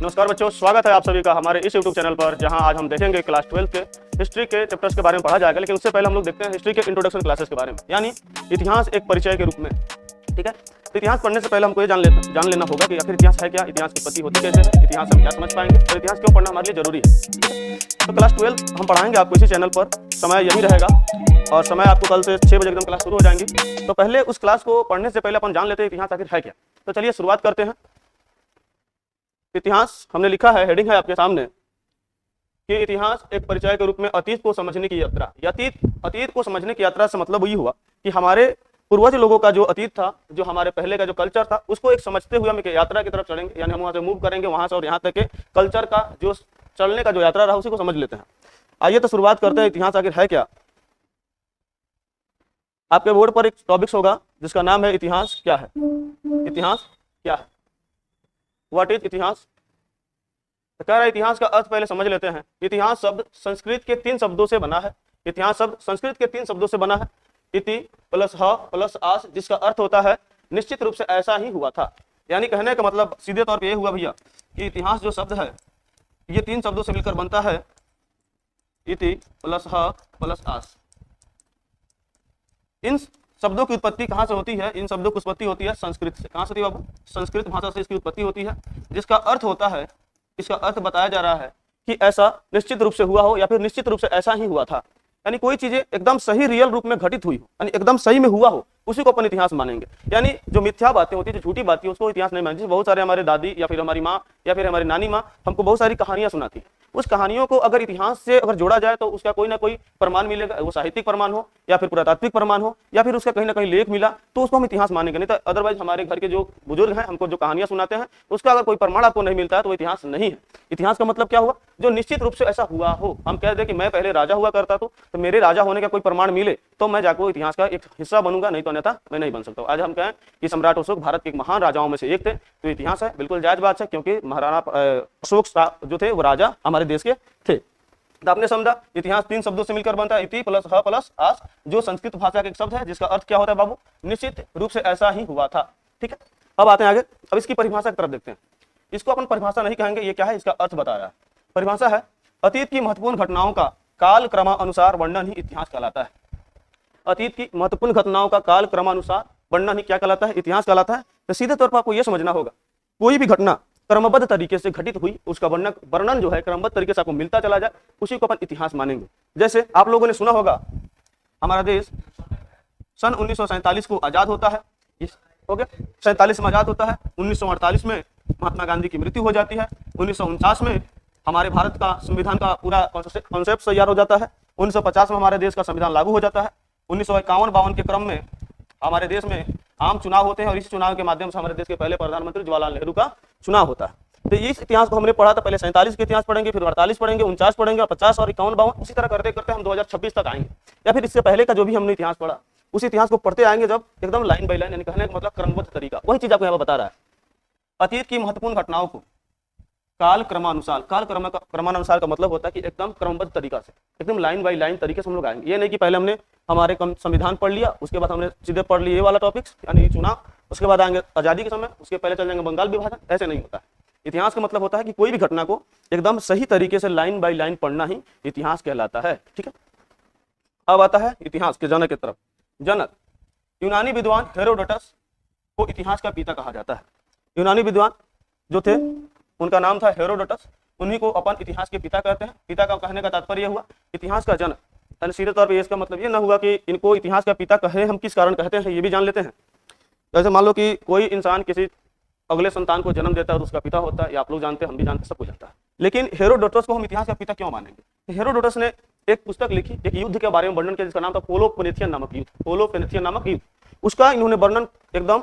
नमस्कार बच्चों, स्वागत है आप सभी का हमारे इस YouTube चैनल पर, जहां आज हम देखेंगे क्लास 12 के हिस्ट्री के चैप्टर्स के बारे में पढ़ा जाएगा। लेकिन उससे पहले हम लोग देखते हैं हिस्ट्री के इंट्रोडक्शन क्लासेस के बारे में, यानी इतिहास एक परिचय के रूप में। ठीक है, तो इतिहास पढ़ने से पहले हमको ये जान लेना होगा कि आखिर इतिहास है क्या, इतिहास की उत्पत्ति होती कैसे है, इतिहास हम क्या समझ पाएंगे और इतिहास क्यों पढ़ना हमारे लिए जरूरी है। तो क्लास 12 हम पढ़ाएंगे आपको इसी चैनल पर, समय यही रहेगा और समय आपको कल से 6 बजे एकदम क्लास शुरू हो जाएंगी। तो पहले उस क्लास को पढ़ने से पहले अपन जान लेते हैं इतिहास आखिर है क्या। तो चलिए शुरुआत करते हैं। इतिहास हमने लिखा है, हेडिंग है आपके सामने कि इतिहास एक परिचय के रूप में अतीत को समझने की यात्रा। अतीत को समझने की यात्रा से मतलब ये हुआ कि हमारे पूर्वज लोगों का जो अतीत था, जो हमारे पहले का जो कल्चर था, उसको एक समझते हुए हम एक यात्रा की तरफ चलेंगे। यानी हम वहां से मूव करेंगे वहां से और यहाँ तक के कल्चर का जो चलने का जो यात्रा रहा उसी को समझ लेते हैं। आइए तो शुरुआत करते हैं, इतिहास आखिर है क्या। आपके बोर्ड पर एक टॉपिक्स होगा जिसका नाम है इतिहास क्या है। इतिहास क्या है, व्हाट इज इतिहास। तो कह रहा है इतिहास का अर्थ पहले समझ लेते हैं। इतिहास शब्द संस्कृत के 3 शब्दों से बना है। इतिहास शब्द संस्कृत के 3 शब्दों से बना है, इति प्लस ह प्लस आस, जिसका अर्थ होता है निश्चित रूप से ऐसा ही हुआ था। यानी कहने का मतलब सीधे तौर पे ये हुआ भैया कि इतिहास जो शब्द है ये 3 शब्दों से मिलकर बनता है, इति प्लस ह प्लस आस। इन शब्दों की उत्पत्ति कहाँ से होती है? इन शब्दों की उत्पत्ति होती है संस्कृत से। कहाँ से होती है बाबू? संस्कृत भाषा से इसकी उत्पत्ति होती है, जिसका अर्थ होता है, इसका अर्थ बताया जा रहा है कि ऐसा निश्चित रूप से हुआ हो या फिर निश्चित रूप से ऐसा ही हुआ था। यानी कोई चीजें एकदम सही रियल रूप में घटित हुई हो, यानी एकदम सही में हुआ हो, उसी को अपन इतिहास मानेंगे। यानी जो मिथ्या बातें होती है, जो झूठी बातें, उसको इतिहास नहीं मानेंगे। बहुत सारे हमारे दादी या फिर हमारी माँ या फिर हमारी नानी माँ हमको बहुत सारी कहानियां सुनाती है। उस कहानियों को अगर इतिहास से अगर जोड़ा जाए तो उसका कोई ना कोई प्रमाण मिलेगा। वो साहित्यिक प्रमाण हो या फिर पुरातात्विक प्रमाण हो या फिर उसका कहीं ना कहीं लेख मिला तो उसको हम इतिहास मानेंगे। नहीं तो अदरवाइज हमारे घर के जो बुजुर्ग हैं हमको जो कहानियां सुनाते हैं उसका अगर कोई प्रमाण आपको नहीं मिलता है तो वो इतिहास नहीं है। इतिहास का मतलब क्या हुआ? जो निश्चित रूप से ऐसा हुआ हो। हम कह दें कि मैं पहले राजा हुआ करता तो मेरे राजा होने का कोई प्रमाण मिले तो मैं जाकर इतिहास का एक हिस्सा बनूंगा, नहीं तो अन्यथा मैं नहीं बन सकता। आज हम कहें कि सम्राट अशोक भारत के एक महान राजाओं में से एक थे, तो इतिहास है, बिल्कुल जायज बात है, क्योंकि महाराणा अशोक जो थे वो राजा हमारे देश के थे। तो आपने समझा इतिहास 3 शब्दों से मिलकर बनता है, इति प्लस ह प्लस आस, जो संस्कृत भाषा का एक शब्द है जिसका अर्थ क्या होता है बाबू? निश्चित रूप से ऐसा ही हुआ था। ठीक है, अब आते हैं आगे। अब इसकी परिभाषा की तरफ देखते हैं। इसको अपन परिभाषा नहीं कहेंगे, ये क्या है, इसका अर्थ बता रहा है। परिभाषा है अतीत की महत्वपूर्ण घटनाओं का काल क्रमानुसार वर्णन ही इतिहास कहलाता है। अतीत की महत्वपूर्ण घटनाओं का काल क्रमानुसार वर्णन ही क्या कहलाता है? इतिहास कहलाता है। तो सीधे तौर पर आपको यह समझना होगा, कोई भी घटना क्रमबद्ध तरीके से घटित हुई, उसका वर्णन जो है क्रमबद्ध तरीके से आपको मिलता चला जाए, उसी को अपन इतिहास मानेंगे। जैसे आप लोगों ने सुना होगा हमारा देश सन 1947 को आजाद होता है। हो गया, 47 में आजाद होता है। 1948 में महात्मा गांधी की मृत्यु हो जाती है। 1949 में हमारे भारत का संविधान का पूरा कॉन्सेप्ट तैयार हो जाता है। 1950 में हमारे देश का संविधान लागू हो जाता है। 1951-52 के क्रम में हमारे देश में आम चुनाव होते हैं और इस चुनाव के माध्यम से हमारे देश के पहले प्रधानमंत्री जवाहरलाल नेहरू का चुनाव होता है। तो इस इतिहास को हमने पढ़ा था, पहले 47 के इतिहास पढ़ेंगे, फिर 48 पढ़ेंगे, 49 पढ़ेंगे और 50 और 51-52, इसी तरह करते करते हम 2026 तक आएंगे, या फिर इससे पहले का जो भी हमने इतिहास पढ़ा उस इतिहास को पढ़ते आएंगे जब एकदम लाइन बाई लाइन, यानी कहने का मतलब क्रमबद्ध तरीका। वही चीज आपको यहाँ पर बता रहा है। अतीत की महत्वपूर्ण घटनाओं को काल क्रमानुसार का मतलब होता है कि एकदम क्रमबद्ध तरीका से, एकदम लाइन बाई लाइन तरीके से हम लोग आएंगे। ये नहीं कि पहले हमने हमारे संविधान पढ़ लिया, उसके बाद हमने सीधे पढ़ लिया ये वाला टॉपिक्स यानी चुनाव, उसके बाद आएंगे आजादी के समय, उसके पहले चल जाएंगे बंगाल विभाजन। ऐसे नहीं होता है। इतिहास का मतलब होता है कि कोई भी घटना को एकदम सही तरीके से लाइन बाई लाइन पढ़ना ही इतिहास कहलाता है। ठीक है, अब आता है इतिहास के जनक की तरफ। जनक, यूनानी विद्वान हेरोडोटस को इतिहास का पिता कहा जाता है। यूनानी विद्वान जो थे उनका नाम था हेरोडोटस, उन्हीं को अपन इतिहास के पिता कहते हैं। पिता का कहने का तात्पर्य हुआ इतिहास का जनक। यानी सीधे तौर पर इसका मतलब ये ना हुआ कि इनको इतिहास का पिता कहे, हम किस कारण कहते हैं ये भी जान लेते हैं। जैसे मान लो कि कोई इंसान किसी अगले संतान को जन्म देता है और उसका पिता होता है, या आप लोग जानते हैं, हम भी जानते हैं, सब कुछ जानता है। लेकिन हेरोडोटस को हम इतिहास का पिता क्यों मानेंगे? हेरोडोटस ने एक पुस्तक लिखी, एक युद्ध के बारे में वर्णन किया जिसका नाम था पेलोपोनेशियन नामक युद्ध। पेलोपोनेशियन नामक युद्ध, उसका इन्होंने वर्णन एकदम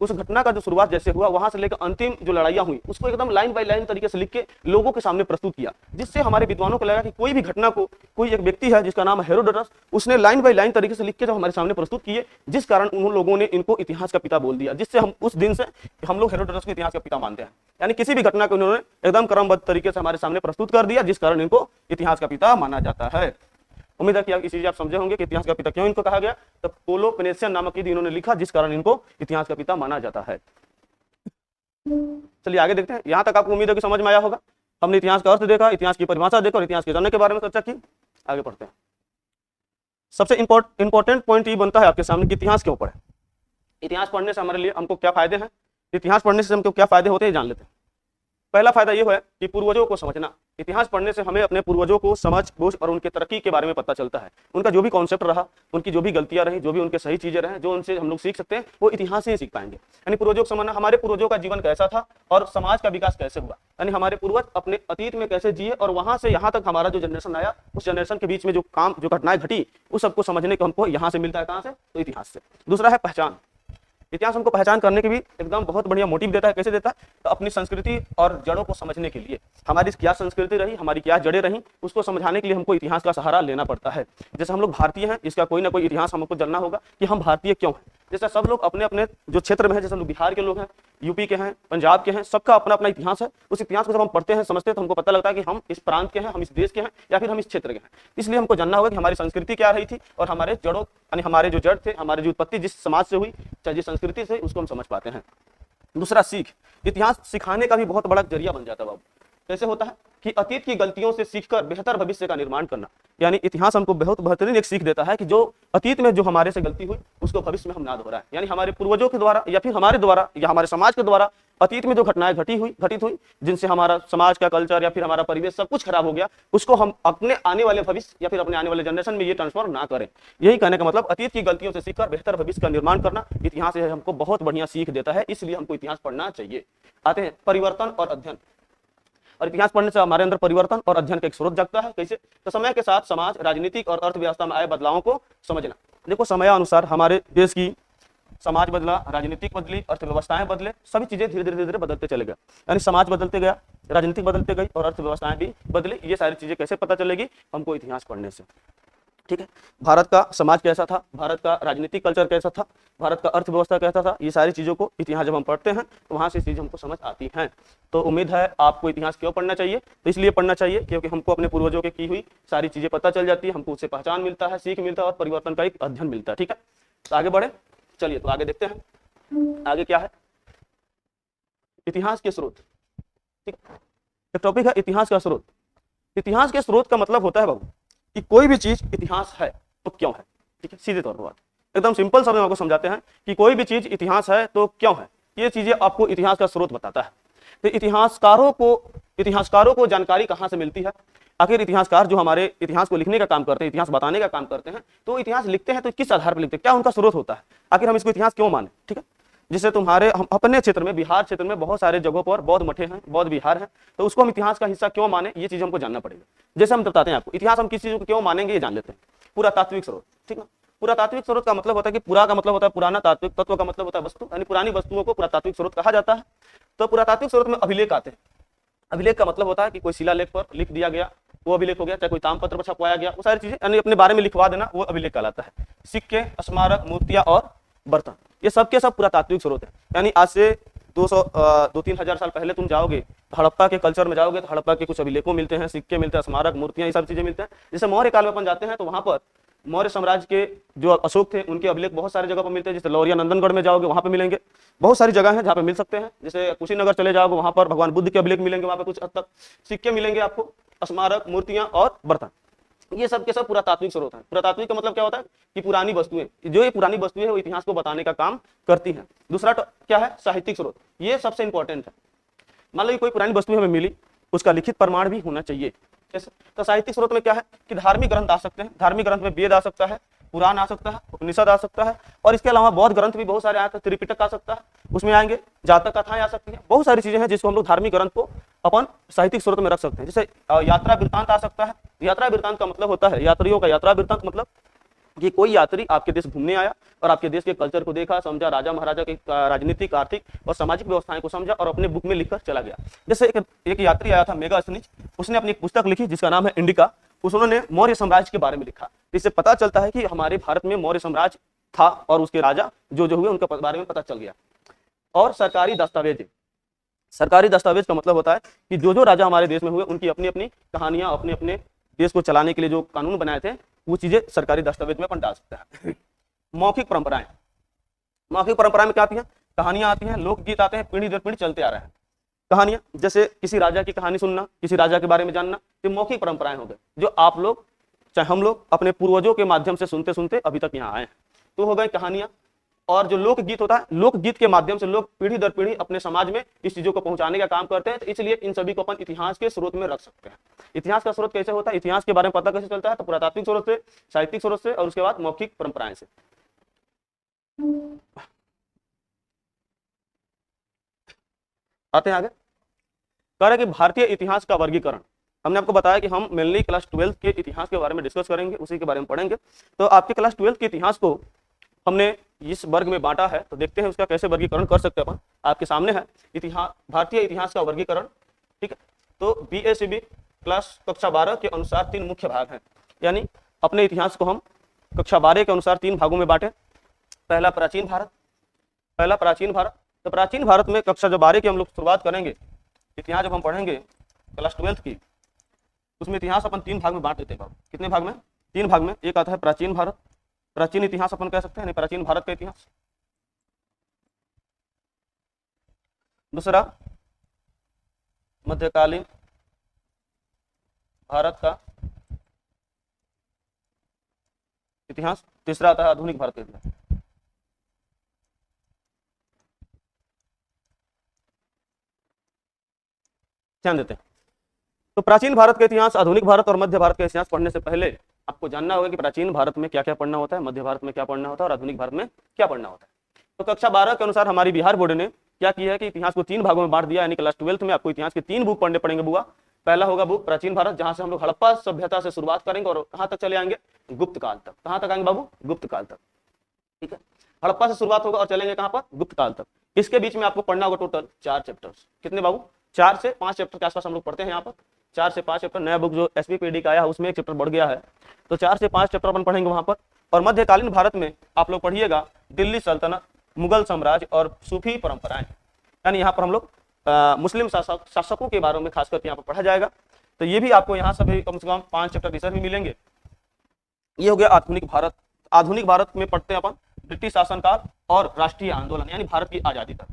उस घटना का जो शुरुआत जैसे हुआ वहां से लेकर अंतिम जो लड़ाइयां हुई उसको एकदम लाइन बाय लाइन तरीके से लिख के लोगों के सामने प्रस्तुत किया, जिससे हमारे विद्वानों को लगा कि कोई भी घटना को कोई एक व्यक्ति है जिसका नाम है हेरोडोटस, उसने लाइन बाय लाइन तरीके से लिख के जब हमारे सामने प्रस्तुत किए, जिस कारण उन लोगों ने इनको इतिहास का पिता बोल दिया, जिससे हम उस दिन से हम लोग हेरोडोटस को इतिहास का पिता मानते हैं। यानी किसी भी घटना को उन्होंने एकदम क्रमबद्ध तरीके से हमारे सामने प्रस्तुत कर दिया, जिस कारण इनको इतिहास का पिता माना जाता है। उम्मीद है कि इस चीज आप समझे होंगे कि इतिहास का पिता क्यों इनको कहा गया। तो पेलोपोनेशियन नामक युद्ध इन्होंने लिखा जिस कारण इनको इतिहास का पिता माना जाता है। चलिए आगे देखते हैं। यहाँ तक आपको उम्मीद है कि समझ में आया होगा। हमने इतिहास का अर्थ देखा, इतिहास की परिभाषा देखा और इतिहास के जानने के बारे में चर्चा की। आगे पढ़ते हैं। सबसे इंपॉर्टेंट पॉइंट ये बनता है आपके सामने कि इतिहास क्यों पढ़े। इतिहास पढ़ने से हमारे लिए हमको क्या फायदे हैं, इतिहास पढ़ने से हमको क्या फायदे होते हैं जान लेते हैं। पहला फायदा ये है कि पूर्वजों को समझना। इतिहास पढ़ने से हमें अपने पूर्वजों को समझ बूझ और उनके तरक्की के बारे में पता चलता है। उनका जो भी कॉन्सेप्ट रहा, उनकी जो भी गलतियां रही, जो भी उनके सही चीजें रहे, जो उनसे हम लोग सीख सकते हैं, वो इतिहास से ही सीख पाएंगे। यानी पूर्वजों को समझना, हमारे पूर्वजों का जीवन कैसा था और समाज का विकास कैसे हुआ, यानी हमारे पूर्वज अपने अतीत में कैसे जिए और वहां से यहाँ तक हमारा जो जनरेशन आया, उस जनरेशन के बीच में जो घटनाएं घटी, उस सबको समझने को हमको यहाँ से मिलता है। कहाँ से? तो इतिहास से। दूसरा है पहचान। इतिहास हमको पहचान करने की भी एकदम बहुत बढ़िया मोटिव देता है। कैसे देता है? तो अपनी संस्कृति और जड़ों को समझने के लिए, हमारी क्या संस्कृति रही, हमारी क्या जड़ें रही, उसको समझाने के लिए हमको इतिहास का सहारा लेना पड़ता है। जैसे हम लोग भारतीय हैं, इसका कोई ना कोई इतिहास हमको जानना होगा कि हम भारतीय क्यों हैं। जैसे सब लोग अपने अपने जो क्षेत्र में हैं, जैसे हम लोग बिहार के लोग हैं, यूपी के हैं, पंजाब के हैं, सबका अपना अपना इतिहास है। उस इतिहास को जब हम पढ़ते हैं, समझते हैं, तो हमको पता लगता है कि हम इस प्रांत के हैं, हम इस देश के हैं या फिर हम इस क्षेत्र के हैं। इसलिए हमको जानना होगा कि हमारी संस्कृति क्या रही थी और हमारे जड़ों, यानी हमारे जो जड़ थे, हमारी जो उत्पत्ति जिस समाज से हुई, चाहे जिस संस्कृति से, उसको हम समझ पाते हैं। दूसरा सीख। इतिहास सिखाने का भी बहुत बड़ा जरिया बन जाता है बाबू। कैसे होता है कि अतीत की गलतियों से सीखकर बेहतर भविष्य का निर्माण करना। यानी इतिहास हमको बहुत बेहतरीन एक सीख देता है कि जो अतीत में जो हमारे से गलती हुई, उसको भविष्य में हम ना दोहराएं। यानी हमारे पूर्वजों के द्वारा या फिर हमारे द्वारा या हमारे समाज के द्वारा अतीत में जो घटनाएं घटित हुई, जिनसे हमारा समाज का कल्चर या फिर हमारा परिवेश सब कुछ खराब हो गया, उसको हम अपने आने वाले भविष्य या फिर अपने आने वाले जनरेशन में ये ट्रांसफर ना करें। यही कहने का मतलब, अतीत की गलतियों से सीखकर बेहतर भविष्य का निर्माण करना। इतिहास हमको बहुत बढ़िया सीख देता है, इसलिए हमको इतिहास पढ़ना चाहिए। आते हैं परिवर्तन और अध्ययन। और इतिहास पढ़ने से हमारे अंदर परिवर्तन और अध्ययन का एक स्रोत जगता है। कैसे? तो समय के साथ समाज, राजनीतिक और अर्थव्यवस्था में आए बदलावों को समझना। देखो, समय अनुसार हमारे देश की समाज बदला, राजनीतिक बदली, अर्थव्यवस्थाएं बदले, सभी चीजें धीरे धीरे बदलते चले गए। यानी समाज बदलते गया, राजनीतिक बदलते गई और अर्थव्यवस्थाएं भी बदले। ये सारी चीजें कैसे पता चलेगी? हमको इतिहास पढ़ने से। ठीक है, भारत का समाज कैसा था, भारत का राजनीतिक कल्चर कैसा था, भारत का अर्थव्यवस्था कैसा था, ये सारी चीजों को इतिहास जब हम पढ़ते हैं तो वहां से चीजें हमको समझ आती हैं। तो उम्मीद है आपको इतिहास क्यों पढ़ना चाहिए? तो इसलिए पढ़ना चाहिए क्योंकि हमको अपने पूर्वजों के की हुई सारी चीजें पता चल जाती है, हमको उससे पहचान मिलता है, सीख मिलता है और परिवर्तन का एक अध्ययन मिलता है। ठीक है, तो आगे बढ़े। चलिए तो आगे देखते हैं आगे क्या है। इतिहास के स्रोत। ठीक, एक टॉपिक है इतिहास का स्रोत। इतिहास के स्रोत का मतलब होता है बाबू कि कोई भी चीज इतिहास है तो क्यों है। ठीक है, सीधे तौर पर बात एकदम सिंपल शब्द में आपको समझाते हैं कि कोई भी चीज इतिहास है तो क्यों है। ये चीजें आपको इतिहास का स्रोत बताता है। तो इतिहासकारों को जानकारी कहाँ से मिलती है? आखिर इतिहासकार जो हमारे इतिहास को लिखने का काम करते हैं, इतिहास बताने का काम करते हैं, तो इतिहास लिखते हैं तो किस आधार पर लिखते हैं, क्या उनका स्रोत होता है, आखिर हम इसको इतिहास क्यों माने। ठीक है, जिससे हम अपने क्षेत्र में, बिहार क्षेत्र में बहुत सारे जगहों पर बौद्ध मठे हैं, बौद्ध विहार हैं, तो उसको हम इतिहास का हिस्सा क्यों माने, ये चीज हमको जानना पड़ेगा। जैसे हम बताते हैं आपको, इतिहास हम किस चीज को क्यों मानेंगे ये जान लेते हैं। पुरातात्विक स्रोत। ठीक है, पुरातात्विक स्रोत का मतलब होता है कि पुरा का मतलब होता है पुराना, तात्विक तत्व का मतलब होता है वस्तु, यानी पुरानी वस्तुओं को पुरातात्विक स्रोत कहा जाता है। तो पुरातात्विक स्रोत में अभिलेख आते हैं। अभिलेख का मतलब होता है कि कोई शिलालेख पर लिख दिया गया, वो अभिलेख हो गया, चाहे कोई ताम्रपत्र पर छपवाया गया, वो सारी चीजें यानी अपने बारे में लिखवा देना, वो अभिलेख कहलाता है। सिक्के, स्मारक, मूर्तियां और बर्तन, ये सब के सब पुरातात्विक स्रोत है। यानी आज से 200-3 हजार साल पहले तुम जाओगे, हड़प्पा के कल्चर में जाओगे तो हड़प्पा के कुछ अभिलेखों मिलते हैं, सिक्के मिलते हैं, स्मारक, मूर्तियां, ये सब चीजें मिलते हैं। जैसे मौर्य काल में अपन जाते हैं तो वहां पर मौर्य साम्राज्य के जो अशोक थे, उनके अभिलेख बहुत सारी जगह पर मिलते हैं। जैसे लौरिया नंदनगढ़ में जाओगे वहां पे मिलेंगे, बहुत सारी जगह है जहाँ पे मिल सकते हैं। जैसे कुशीनगर चले जाओगे, वहां पर भगवान बुद्ध के अभिलेख मिलेंगे, वहां पे कुछ हद तक सिक्के मिलेंगे आपको, स्मारक, मूर्तियां और बर्तन, ये सब के सब पुरातात्विक स्रोत हैं। पुरातात्विक का मतलब क्या होता है कि पुरानी वस्तुएं, जो ये पुरानी वस्तुएं है वो इतिहास को बताने का काम करती हैं। दूसरा क्या है? साहित्यिक स्रोत। ये सबसे इंपॉर्टेंट है। मान लो कोई पुरानी वस्तु हमें मिली, उसका लिखित प्रमाण भी होना चाहिए। जैसे तो साहित्यिक स्रोत में क्या है कि धार्मिक ग्रंथ आ सकते हैं, धार्मिक ग्रंथ में वेद आ सकता है, पुराण आ सकता है, उपनिषद आ सकता है, और इसके अलावा बौद्ध ग्रंथ भी बहुत सारे आते हैं, त्रिपिटक आ सकता है, उसमें आएंगे, जातक कथाएं आ सकती हैं, बहुत सारी चीजें हैं जिसको हम लोग धार्मिक ग्रंथ को अपन साहित्यिक स्रोत में रख सकते हैं। जैसे यात्रा वृत्तांत आ सकता है। यात्रा वृत्तांत का मतलब होता है, यात्रियों का यात्रा वृत्तांत मतलब कि कोई यात्री आपके देश घूमने आया और आपके देश के कल्चर को देखा, समझा, राजा महाराजा के राजनीतिक, आर्थिक और सामाजिक व्यवस्थाएं को समझा और अपने बुक में लिखकर चला गया। जैसे एक यात्री आया था मेगास्थनीज, उसने अपनी एक पुस्तक लिखी जिसका नाम है इंडिका। उन्होंने मौर्य साम्राज्य के बारे में लिखा। इससे पता चलता है कि हमारे भारत में मौर्य साम्राज्य था और उसके राजा जो हुए उनके बारे में पता चल गया। और सरकारी दस्तावेज। सरकारी दस्तावेज का मतलब होता है कि जो राजा हमारे देश में हुए उनकी अपनी अपनी कहानियां, अपने अपने देश को चलाने के लिए जो कानून बनाए थे, वो चीजें सरकारी दस्तावेज में अपन डाल सकता है। मौखिक परंपराएं। मौखिक परंपरा में क्या आती है कहानियां आती हैं, लोकगीत आते हैं, पीढ़ी दर पीढ़ी चलते आ रहे हैं। कहानियां जैसे किसी राजा की कहानी सुनना, किसी राजा के बारे में जानना, ये मौखिक परंपराएं हो गई जो आप लोग चाहे हम लोग अपने पूर्वजों के माध्यम से सुनते सुनते अभी तक यहाँ आए हैं, तो हो गई कहानियां। और जो लोकगीत होता है, लोकगीत के माध्यम से लोग पीढ़ी दर पीढ़ी अपने समाज में इस चीजों को पहुंचाने का काम करते हैं, तो इसलिए इन सभी को अपन इतिहास के स्रोत में रख सकते हैं। इतिहास का स्रोत कैसे होता है, इतिहास के बारे में पता कैसे चलता है, तो पुरातात्विक स्रोत से, साहित्यिक स्रोत से, और उसके बाद मौखिक परंपराएं से। आते हैं आगे। कह रहे कि भारतीय इतिहास का वर्गीकरण, हमने आपको बताया कि हम मेनली क्लास 12 के इतिहास के बारे में डिस्कस करेंगे, उसी के बारे में पढ़ेंगे। तो आपके क्लास 12 के इतिहास को हमने इस वर्ग में बांटा है, तो देखते हैं उसका कैसे वर्गीकरण कर सकते हैं अपन। आपके सामने है इतिहास, भारतीय इतिहास का वर्गीकरण, ठीक है। तो BACB क्लास कक्षा 12 के अनुसार 3 मुख्य भाग हैं, यानी अपने इतिहास को हम कक्षा 12 के अनुसार 3 भागों में बांटे। पहला प्राचीन भारत, तो प्राचीन भारत में कक्षा जो 12 की हम लोग शुरुआत करेंगे, इतिहास जब हम पढ़ेंगे क्लास 12 की, उसमें इतिहास अपन 3 भाग में बांट देते हैं। कितने भाग में? 3 भाग में। एक आता है प्राचीन भारत, प्राचीन इतिहास अपन कह सकते हैं, प्राचीन भारत का इतिहास। दूसरा मध्यकालीन भारत का इतिहास। तीसरा आता है आधुनिक भारत का इतिहास। ध्यान देते हैं। तो प्राचीन भारत का इतिहास, आधुनिक भारत और मध्य भारत का इतिहास पढ़ने से पहले आपको जानना होगा कि प्राचीन भारत में क्या क्या पढ़ना होता है, मध्य भारत में क्या पढ़ना होता है और आधुनिक भारत में क्या पढ़ना होता है। तो कक्षा 12 के अनुसार हमारी बिहार बोर्ड ने क्या किया है कि इतिहास को 3 भागों में बांट दिया, यानी क्लास 12 में आपको इतिहास के 3 बुक पढ़ने पड़ेंगे बुआ। पहला होगा बुक प्राचीन भारत, जहां से हम लोग हड़प्पा सभ्यता से शुरुआत करेंगे और कहां तक चले आएंगे, गुप्त काल तक। कहां तक आएंगे बाबू? गुप्त काल तक, ठीक है। हड़प्पा से शुरुआत होगा और चलेंगे कहां पर? गुप्त काल तक। इसके बीच में आपको पढ़ना होगा टोटल 4 चैप्टर्स। कितने बाबू? 4 से 5 चैप्टर के आसपास हम लोग पढ़ते हैं यहाँ पर। 4 से 5 चैप्टर, नया बुक जो SPPD का आया है उसमें 1 चैप्टर बढ़ गया है, तो 4 से 5 चैप्टर अपन पढ़ेंगे वहां पर। और मध्यकालीन भारत में आप लोग पढ़िएगा दिल्ली सल्तनत, मुगल साम्राज्य और सूफी परंपराएं, यानी यहाँ पर हम लोग मुस्लिम शासकों के बारे में खासकर यहाँ पर पढ़ा जाएगा। तो ये भी आपको यहाँ से कम से कम 5 चैप्टर रिसर्च भी मिलेंगे। ये हो गया आधुनिक भारत। आधुनिक भारत में पढ़ते हैं अपन ब्रिटिश शासनकाल और राष्ट्रीय आंदोलन, यानी भारत की आजादी तक,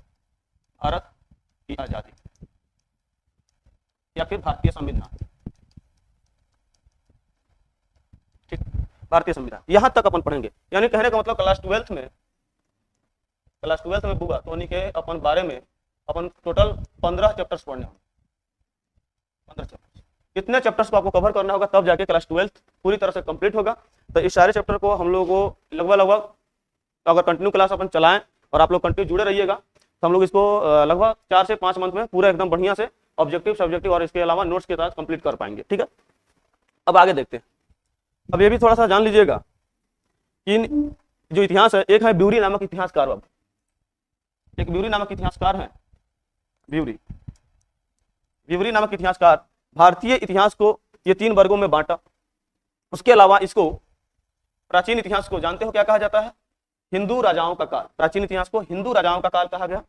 भारत की आजादी या फिर भारतीय संविधान, ठीक, भारतीय संविधान यहां तक अपन पढ़ेंगे। यानी कहने का मतलब क्लास 12 में बुआ तो के अपन बारे में अपन टोटल 15 चैप्टर्स पढ़ने होंगे। 15 चैप्टर्स, कितने चैप्टर्स को आपको कवर करना होगा, तब जाके क्लास 12 पूरी तरह से कंप्लीट होगा। तो इस सारे चैप्टर को हम लोगों को लगभग अगर कंटिन्यू क्लास अपन चलाएं और आप लोग कंटिन्यू जुड़े रहिएगा, तो हम लोग इसको लगभग 4 से 5 मंथ में पूरा एकदम बढ़िया से ऑब्जेक्टिव, सब्जेक्टिव और इसके अलावा नोट्स के साथ कंप्लीट कर पाएंगे, ठीक है। अब आगे देखते हैं। अब ये भी थोड़ा सा जान लीजिएगा कि जो इतिहास है, एक है ब्यूरी नामक इतिहासकार। अब एक ब्यूरी नामक इतिहासकार है, ब्यूरी नामक इतिहासकार भारतीय इतिहास को ये 3 वर्गों में बांटा। उसके अलावा इसको प्राचीन इतिहास को जानते हो क्या कहा जाता है? हिंदू राजाओं का काल। प्राचीन इतिहास को हिंदू राजाओं का काल कहा गया।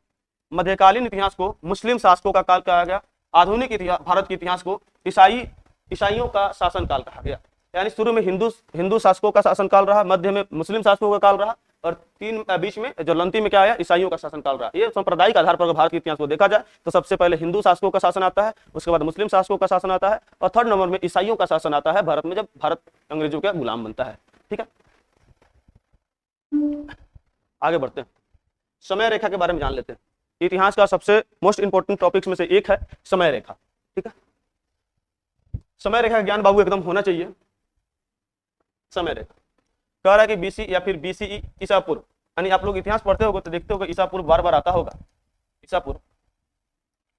मध्यकालीन इतिहास को मुस्लिम शासकों का काल कहा गया। आधुनिक इतिहास, भारत के इतिहास को ईसाइयों का शासनकाल कहा गया। यानी शुरू में हिंदू शासकों का शासनकाल रहा, मध्य में मुस्लिम शासकों का काल रहा और बीच में जो लंती में क्या आया, ईसाइयों का शासनकाल रहा। ये सांप्रदायिक आधार पर भारत के इतिहास को देखा जाए तो सबसे पहले हिंदू शासकों का शासन आता है, उसके बाद मुस्लिम शासकों का शासन आता है और 3rd नंबर में ईसाइयों का शासन आता है भारत में, जब भारत अंग्रेजों का गुलाम बनता है, ठीक है। आगे बढ़ते हैं, समय रेखा के बारे में जान लेते हैं। इतिहास का सबसे मोस्ट इंपोर्टेंट टॉपिक्स में से एक है समय रेखा, ठीक है। समय रेखा का ज्ञान बाबू एकदम होना चाहिए। समय रेखा कह रहा है कि BC या फिर BCE ईसा पूर्व, यानी आप लोग इतिहास पढ़ते होगे तो देखते होगे ईसा पूर्व बार बार आता होगा, ईसा पूर्व।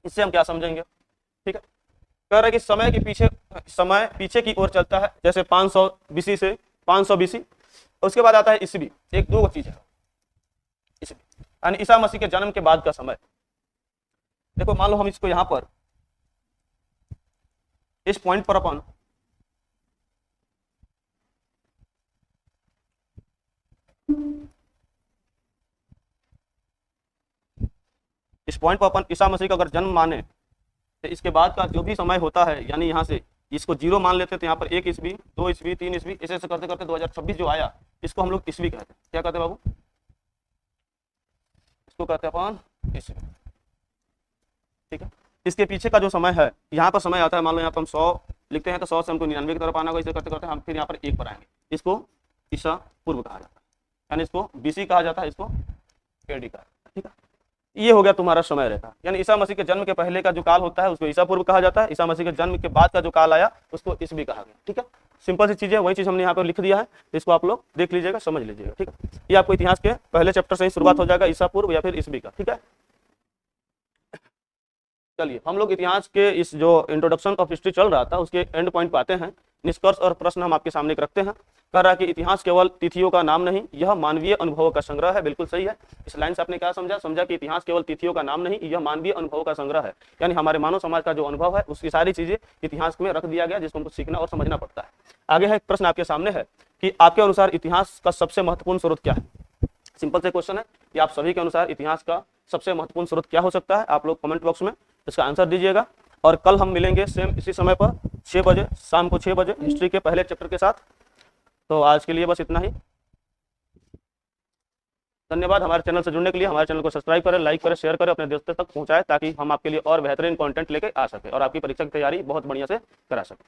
इससे हम क्या समझेंगे, ठीक है। कह रहा है कि समय पीछे की ओर चलता है, जैसे 500 BC से 500 BC। उसके बाद आता है ईस्वी। एक दो चीज है ईस्वी, यानी ईसा मसीह के जन्म के बाद का समय। देखो मान लो हम इसको यहां पर इस पॉइंट पर अपन ईसा मसीह का अगर जन्म माने तो इसके बाद का जो भी समय होता है, यानी यहाँ से इसको 0 मान लेते हैं, तो यहाँ पर 1 ईस्वी, 2 ईस्वी, 3 ईस्वी, ऐसे करते करते 2026 जो आया, इसको हम लोग ईस्वी कहते हैं। क्या कहते हैं बाबू? इसको कहते हैं अपन ईस्वी। ठीक है, इसके पीछे का जो समय है, यहाँ पर समय आता है, मान लो यहाँ पर हम 100 लिखते हैं तो 100 से हमको 99 की तरफ आना होगा। इसे करते करते हम फिर यहाँ पर 1 पर आएंगे। इसको ईसा पूर्व कहा जाता है, यानी इसको बीसी कहा जाता है, इसको एडी कहा जाता है। ठीक है, ये हो गया तुम्हारा समय रेखा। यानी ईसा मसीह के जन्म के पहले का जो काल होता है उसको ईसा पूर्व कहा जाता है। ईसा मसीह के जन्म के बाद का जो काल आया उसको ईसवी कहा गया। ठीक है, सिंपल सी चीज है, वही चीज हमने यहाँ पर लिख दिया है, इसको आप लोग देख लीजिएगा, समझ लीजिएगा। ठीक है, ये आपको इतिहास के पहले चैप्टर से ही शुरुआत हो जाएगा, ईसा पूर्व या फिर ईसवी का। ठीक है, चलिए हम लोग इतिहास के इस जो इंट्रोडक्शन ऑफ हिस्ट्री चल रहा था उसके एंड पॉइंट पे आते हैं। निष्कर्ष और प्रश्न हम आपके सामने रखते हैं। कह रहा है कि इतिहास केवल तिथियों का नाम नहीं, यह मानवीय अनुभवों का संग्रह है। बिल्कुल सही है। इस लाइन से आपने क्या समझा? समझा कि इतिहास केवल तिथियों का नाम नहीं, यह मानवीय अनुभवों का संग्रह है। यानी हमारे मानव समाज का जो अनुभव है उसकी सारी चीजें इतिहास में रख दिया गया, जिसको हमको सीखना और समझना पड़ता है। आगे है एक प्रश्न आपके सामने है कि आपके अनुसार इतिहास का सबसे महत्वपूर्ण स्रोत क्या है? सिंपल से क्वेश्चन है कि आप सभी के अनुसार इतिहास का सबसे महत्वपूर्ण स्रोत क्या हो सकता है? आप लोग कमेंट बॉक्स में इसका आंसर दीजिएगा। और कल हम मिलेंगे सेम इसी समय पर 6 बजे, शाम को 6 बजे हिस्ट्री के पहले चैप्टर के साथ। तो आज के लिए बस इतना ही। धन्यवाद हमारे चैनल से जुड़ने के लिए। हमारे चैनल को सब्सक्राइब करें, लाइक करें, शेयर करें, अपने दोस्तों तक पहुंचाएं ताकि हम आपके लिए और बेहतरीन कंटेंट लेकर आ सकें और आपकी परीक्षा की तैयारी बहुत बढ़िया से करा सकें।